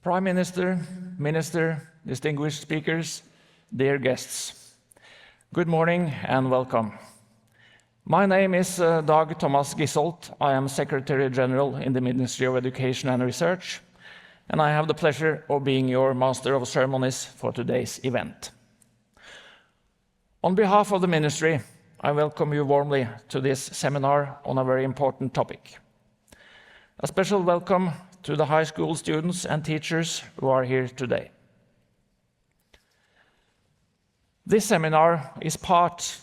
Prime Minister, Minister, distinguished speakers, dear guests, good morning and welcome. My name is Dag Thomas Gisholt. I am Secretary General in the Ministry of Education and Research, and I have the pleasure of being your Master of Ceremonies for today's event. On behalf of the Ministry, I welcome you warmly to this seminar on a very important topic. A special welcome to the high school students and teachers who are here today. This seminar is part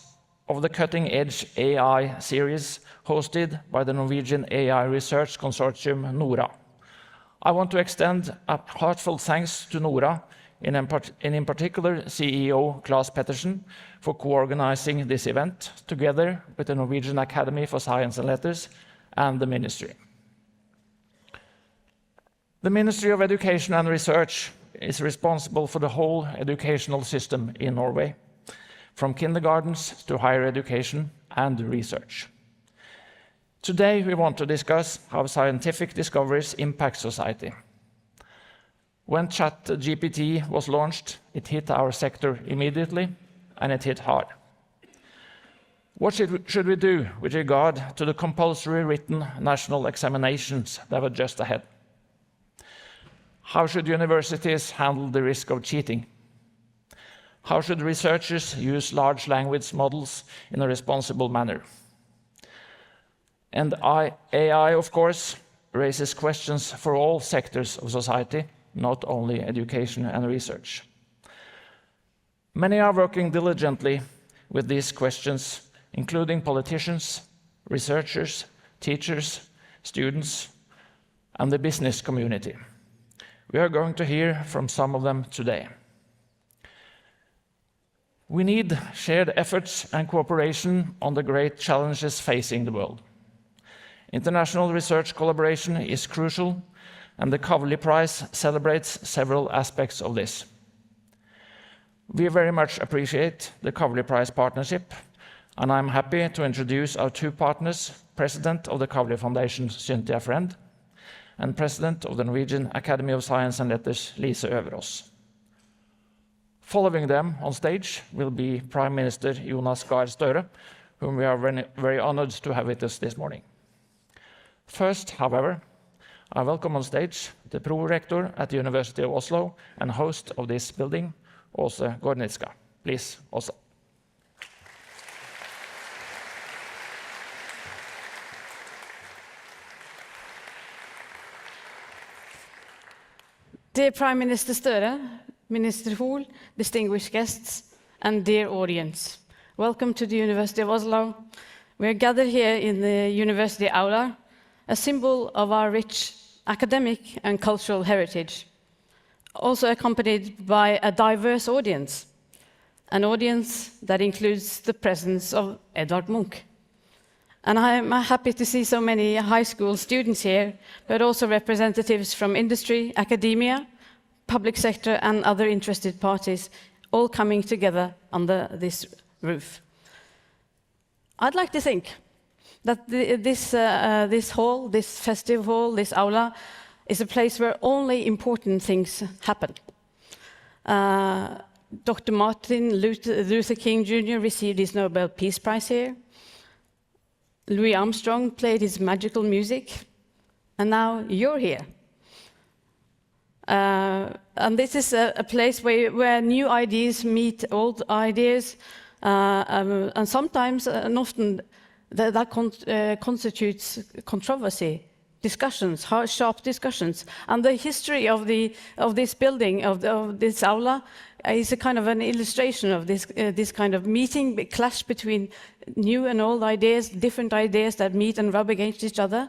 of the cutting-edge AI series hosted by the Norwegian AI Research Consortium, NORA. I want to extend a heartfelt thanks to NORA, and in particular CEO Claes Pettersen, for co-organizing this event together with the Norwegian Academy for Science and Letters and the Ministry. The Ministry of Education and Research is responsible for the whole educational system in Norway, from kindergartens to higher education and research. Today, we want to discuss how scientific discoveries impact society. When ChatGPT was launched, it hit our sector immediately, and it hit hard. What should we do with regard to the compulsory written national examinations that were just ahead? How should universities handle the risk of cheating? How should researchers use large language models in a responsible manner? And AI, of course, raises questions for all sectors of society, not only education and research. Many are working diligently with these questions, including politicians, researchers, teachers, students, and the business community. We are going to hear from some of them today. We need shared efforts and cooperation on the great challenges facing the world. International research collaboration is crucial, and the Kavli Prize celebrates several aspects of this. We very much appreciate the Kavli Prize partnership, and I'm happy to introduce our two partners, President of the Kavli Foundation, Cynthia, and President of the Norwegian Academy of Science and Letters, Lise Øvreås. Following them on stage will be Prime Minister Jonas Gahr Støre, whom we are very honored to have with us this morning. First, however, I welcome on stage the Pro-Rector at the University of Oslo and host of this building, Åse Gornitzka. Please, Åse. Dear Prime Minister Støre, Minister Hoel, distinguished guests, and dear audience, welcome to the University of Oslo. We are gathered here in the University Aula, a symbol of our rich academic and cultural heritage, also accompanied by a diverse audience, an audience that includes the presence of Edvard Munch. And I'm happy to see so many high school students here, but also representatives from industry, academia, public sector, and other interested parties, all coming together under this roof. I'd like to think that this hall, this festive hall, this aula, is a place where only important things happen. Dr. Martin Luther King Jr. received his Nobel Peace Prize here. Louis Armstrong played his magical music, and now you're here. And this is a place where new ideas meet old ideas, and sometimes and often that constitutes controversy, discussions, sharp discussions. And the history of this building, of this aula, is a kind of an illustration of this kind of meeting, clash between new and old ideas, different ideas that meet and rub against each other.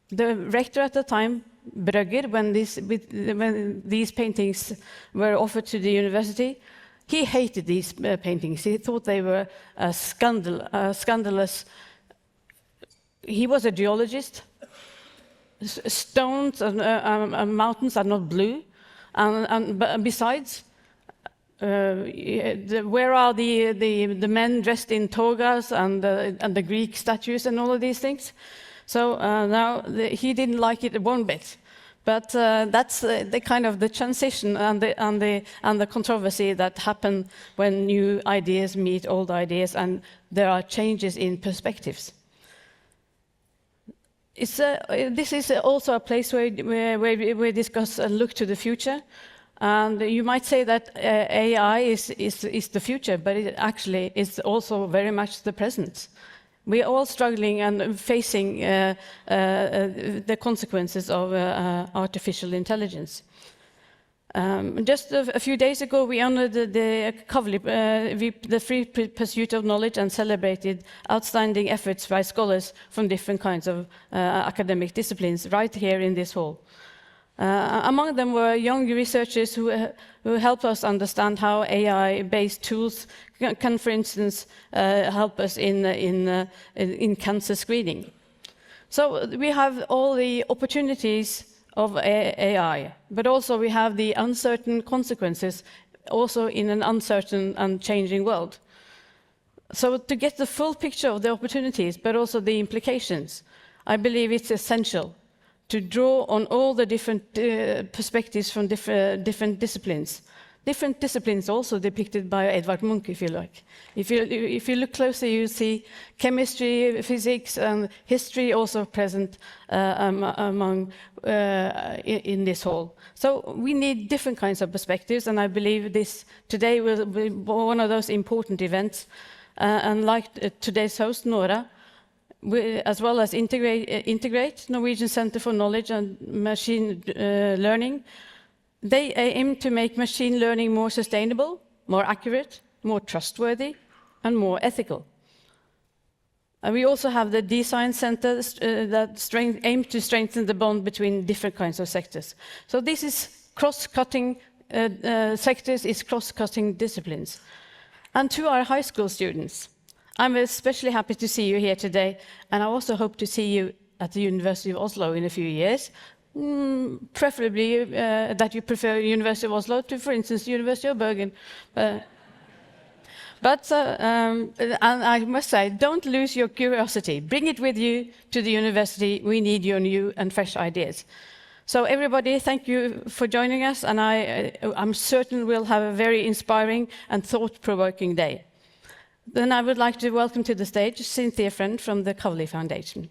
The rector at the time, Brøgger, when these paintings were offered to the university, he hated these paintings. He thought they were scandalous. He was a geologist. Stones and mountains are not blue. And besides, where are the men dressed in togas and the Greek statues and all of these things? So now he didn't like it one bit. But that's the kind of the transition and the controversy that happen when new ideas meet old ideas, and there are changes in perspectives. This is also a place where we discuss and look to the future. And you might say that AI is the future, but it actually is also very much the present. We are all struggling and facing the consequences of artificial intelligence. Just a few days ago, we honored the Kavli, the free pursuit of knowledge, and celebrated outstanding efforts by scholars from different kinds of academic disciplines right here in this hall. Among them were young researchers who helped us understand how AI-based tools can, for instance, help us in cancer screening. So we have all the opportunities of AI, but also we have the uncertain consequences, also in an uncertain and changing world. So to get the full picture of the opportunities, but also the implications, I believe it's essential to draw on all the different perspectives from different disciplines. Different disciplines also depicted by Edvard Munch, if you like. If you look closer, you see chemistry, physics, and history also present in this hall. So we need different kinds of perspectives, and I believe this today will be one of those important events. And like today's host, Nora, as well as Integrate, Norwegian Center for Knowledge and Machine Learning, they aim to make machine learning more sustainable, more accurate, more trustworthy, and more ethical. And we also have the Design Center that aim to strengthen the bond between different kinds of sectors. So this is cross-cutting sectors, is cross-cutting disciplines. And to our high school students, I'm especially happy to see you here today, and I also hope to see you at the University of Oslo in a few years. Preferably that you prefer University of Oslo to, for instance, University of Bergen. And I must say, don't lose your curiosity. Bring it with you to the university. We need your new and fresh ideas. So everybody, thank you for joining us, and I'm certain we'll have a very inspiring and thought-provoking day. Then I would like to welcome to the stage Cynthia Friend from the Kavli Foundation.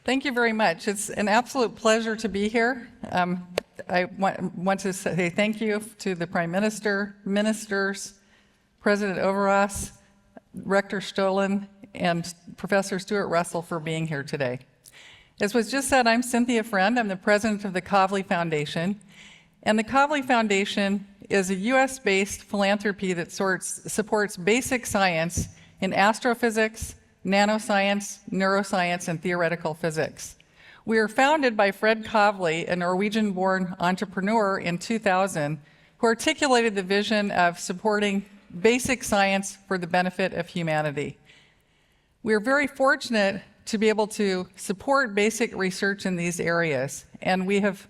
Thank you very much. It's an absolute pleasure to be here. I want to say thank you to the Prime Minister, ministers, President Øvreås, Rector Stollen, and Professor Stuart Russell for being here today. As was just said, I'm Cynthia Friend. I'm the president of the Kavli Foundation. And the Kavli Foundation is a US-based philanthropy that supports basic science in astrophysics, nanoscience, neuroscience, and theoretical physics. We were founded by Fred Kavli, a Norwegian-born entrepreneur in 2000, who articulated the vision of supporting basic science for the benefit of humanity. We are very fortunate to be able to support basic research in these areas, and we have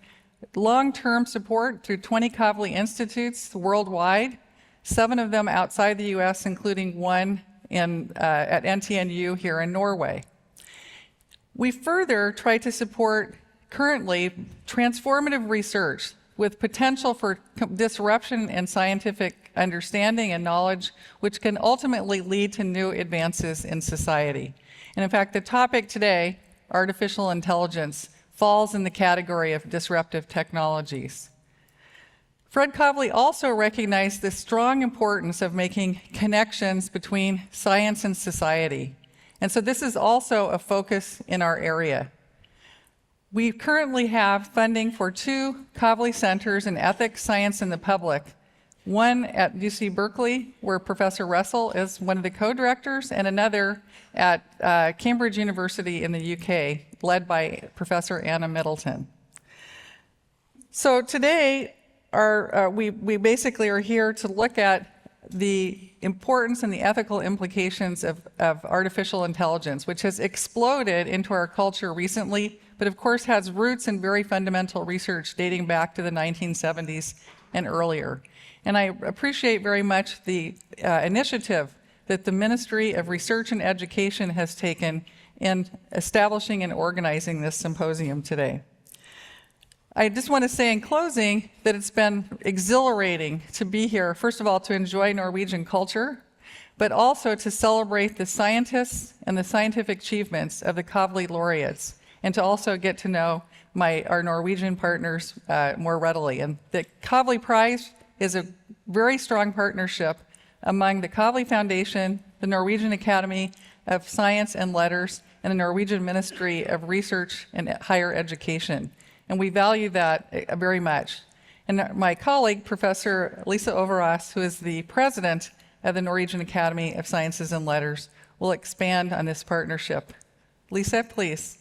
long-term support through 20 Kavli institutes worldwide, 7 of them outside the US, including one at NTNU here in Norway. We further try to support currently transformative research with potential for disruption in scientific understanding and knowledge, which can ultimately lead to new advances in society. And in fact, the topic today, artificial intelligence, falls in the category of disruptive technologies. Fred Kavli also recognized the strong importance of making connections between science and society. And so this is also a focus in our area. We currently have funding for 2 Kavli centers in ethics, science, and the public. One at UC Berkeley, where Professor Russell is one of the co-directors, and another at Cambridge University in the UK, led by Professor Anna Middleton. So today, we basically are here to look at the importance and the ethical implications of artificial intelligence, which has exploded into our culture recently, but of course has roots in very fundamental research dating back to the 1970s and earlier. And I appreciate very much the initiative that the Ministry of Research and Education has taken in establishing and organizing this symposium today. I just want to say in closing that it's been exhilarating to be here, first of all, to enjoy Norwegian culture, but also to celebrate the scientists and the scientific achievements of the Kavli laureates, and to also get to know our Norwegian partners more readily. And the Kavli Prize is a very strong partnership among the Kavli Foundation, the Norwegian Academy of Science and Letters, and the Norwegian Ministry of Research and Higher Education. And we value that very much. And my colleague, Professor Lise Øvreås, who is the president of the Norwegian Academy of Sciences and Letters, will expand on this partnership. Lise, please.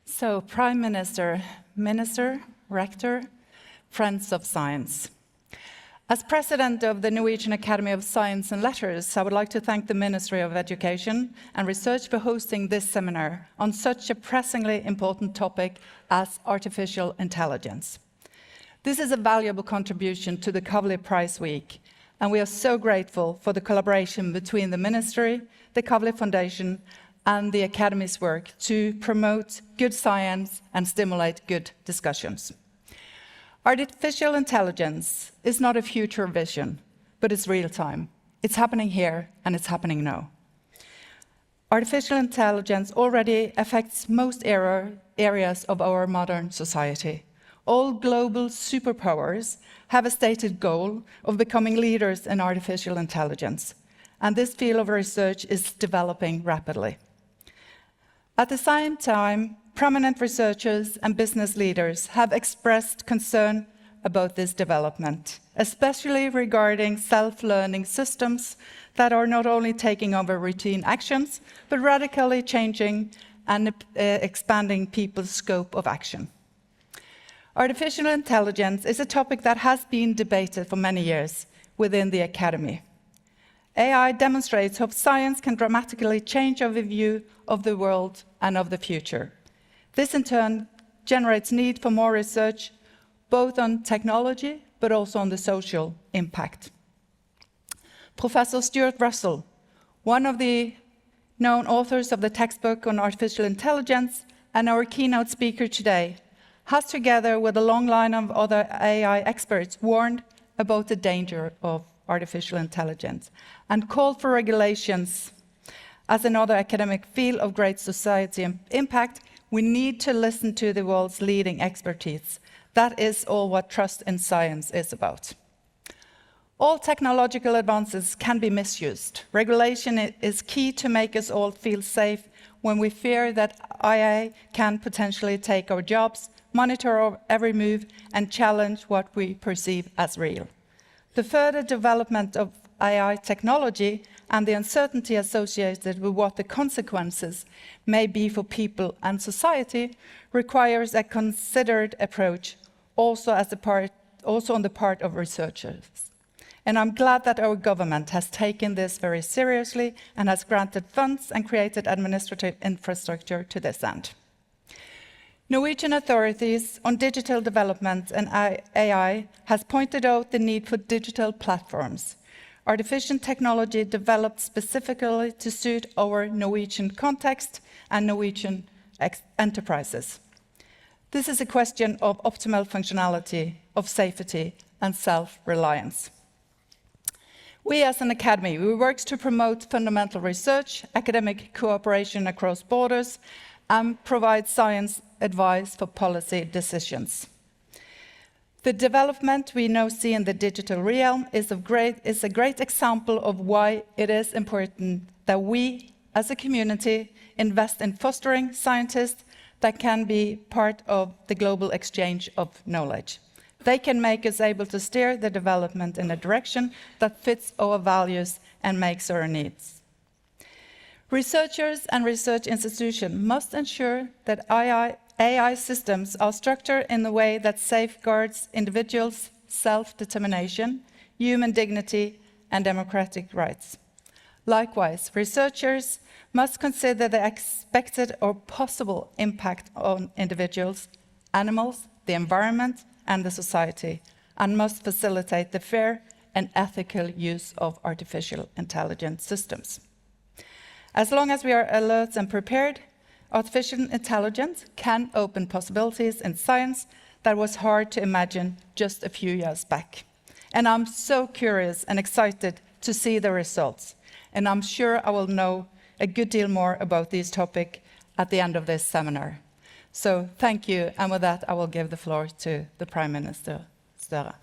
So, Prime Minister, Minister, Rector, Friends of Science. As President of the Norwegian Academy of Science and Letters, I would like to thank the Ministry of Education and Research for hosting this seminar on such a pressingly important topic as artificial intelligence. This is a valuable contribution to the Kavli Prize Week, and we are so grateful for the collaboration between the Ministry, the Kavli Foundation, and the Academy's work to promote good science and stimulate good discussions. Artificial intelligence is not a future vision, but it's real time. It's happening here, and it's happening now. Artificial intelligence already affects most areas of our modern society. All global superpowers have a stated goal of becoming leaders in artificial intelligence, and this field of research is developing rapidly. At the same time, prominent researchers and business leaders have expressed concern about this development, especially regarding self-learning systems that are not only taking over routine actions, but radically changing and expanding people's scope of action. Artificial intelligence is a topic that has been debated for many years within the Academy. AI demonstrates how science can dramatically change our view of the world and of the future. This, in turn, generates need for more research, both on technology, but also on the social impact. Professor Stuart Russell, one of the known authors of the textbook on artificial intelligence and our keynote speaker today, has, together with a long line of other AI experts, warned about the danger of artificial intelligence and called for regulations. As another academic field of great society impact, we need to listen to the world's leading expertise. That is all what trust in science is about. All technological advances can be misused. Regulation is key to make us all feel safe when we fear that AI can potentially take our jobs, monitor our every move, and challenge what we perceive as real. The further development of AI technology and the uncertainty associated with what the consequences may be for people and society requires a considered approach also on the part of researchers. And I'm glad that our government has taken this very seriously and has granted funds and created administrative infrastructure to this end. Norwegian authorities on digital development and AI has pointed out the need for digital platforms. Artificial technology developed specifically to suit our Norwegian context and Norwegian enterprises. This is a question of optimal functionality, of safety, and self-reliance. We as an academy, we work to promote fundamental research, academic cooperation across borders, and provide science advice for policy decisions. The development we now see in the digital realm is a great example of why it is important that we, as a community, invest in fostering scientists that can be part of the global exchange of knowledge. They can make us able to steer the development in a direction that fits our values and makes our needs. Researchers and research institutions must ensure that AI systems are structured in a way that safeguards individuals' self-determination, human dignity, and democratic rights. Likewise, researchers must consider the expected or possible impact on individuals, animals, the environment, and the society, and must facilitate the fair and ethical use of artificial intelligence systems. As long as we are alert and prepared, artificial intelligence can open possibilities in science that was hard to imagine just a few years back. And I'm so curious and excited to see the results. And I'm sure I will know a good deal more about this topic at the end of this seminar. So thank you, and with that I will give the floor to the Prime Minister Støre.